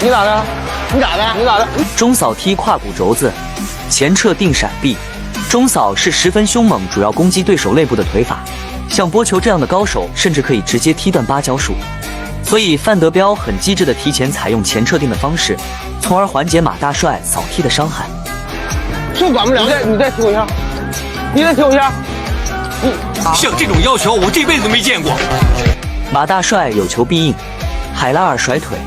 你咋的？你咋的？你咋的？中扫踢胯骨轴子，前撤定闪避。中扫是十分凶猛，主要攻击对手肋部的腿法。像波球这样的高手，甚至可以直接踢断八角束。所以范德彪很机智地提前采用前撤定的方式，从而缓解马大帅扫踢的伤害。就管不了，你再踢我一下，你再踢我一下。像这种要求，我这辈子都没见过。马大帅有求必应，海拉尔甩腿。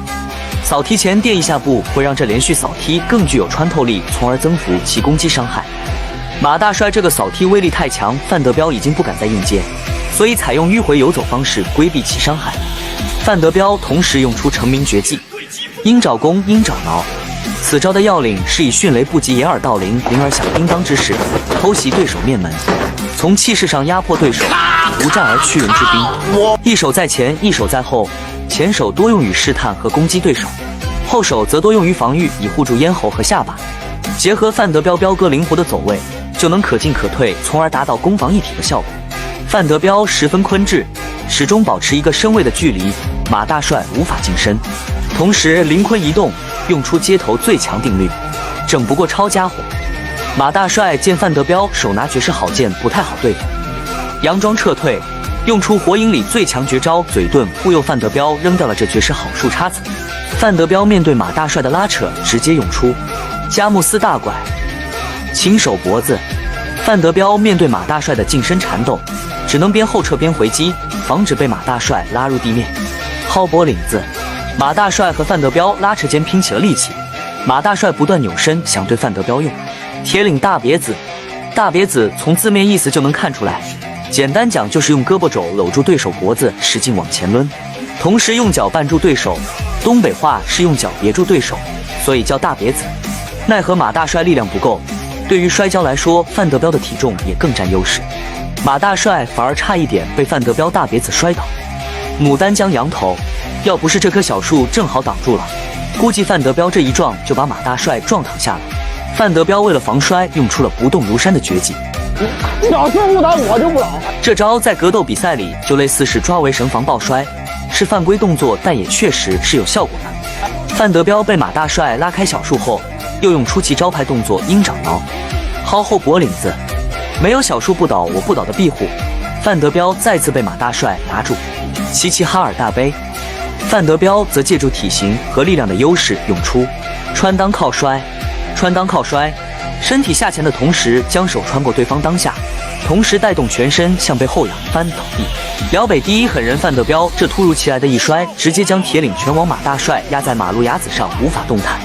扫踢前垫一下步，会让这连续扫踢更具有穿透力，从而增幅其攻击伤害。马大帅这个扫踢威力太强，范德彪已经不敢再应接，所以采用迂回游走方式规避其伤害。范德彪同时用出成名绝技鹰爪功、鹰爪挠。此招的要领是以迅雷不及掩耳盗铃，铃儿响叮当之势偷袭对手面门，从气势上压迫对手，无战而屈人之兵。一手在前，一手在后，前手多用于试探和攻击对手，后手则多用于防御，以护住咽喉和下巴。结合范德彪彪哥灵活的走位，就能可进可退，从而达到攻防一体的效果。范德彪十分昆智，始终保持一个身位的距离，马大帅无法近身。同时凌坤移动，用出街头最强定律，整不过抄家伙。马大帅见范德彪手拿绝世好剑不太好对付，佯装撤退，用出火影里最强绝招嘴遁，忽悠范德彪扔掉了这绝世好树叉子。范德彪面对马大帅的拉扯，直接用出佳木斯大拐，擒手脖子。范德彪面对马大帅的近身缠斗，只能边后撤边回击，防止被马大帅拉入地面。薅脖领子，马大帅和范德彪拉扯间拼起了力气，马大帅不断扭身想对范德彪用铁岭大别子。大别子从字面意思就能看出来，简单讲就是用胳膊肘搂住对手脖子，使劲往前抡，同时用脚绊住对手。东北话是用脚别住对手，所以叫大别子。奈何马大帅力量不够，对于摔跤来说，范德彪的体重也更占优势，马大帅反而差一点被范德彪大别子摔倒。牡丹江羊头，要不是这棵小树正好挡住了，估计范德彪这一撞就把马大帅撞躺下了。范德彪为了防摔，用出了不动如山的绝技。你老是不倒我就不倒。这招在格斗比赛里就类似是抓围绳防抱摔，是犯规动作，但也确实是有效果的。范德彪被马大帅拉开小树后，又用出其招牌动作鹰爪挠，薅后脖领子。没有小树不倒我不倒的庇护，范德彪再次被马大帅拿住齐齐哈尔大杯。范德彪则借助体型和力量的优势，用出穿裆靠摔。穿裆靠摔，身体下潜的同时将手穿过对方裆下，同时带动全身向背后仰翻倒地。辽北第一狠人范德彪这突如其来的一摔，直接将铁岭拳王马大帅压在马路牙子上，无法动弹。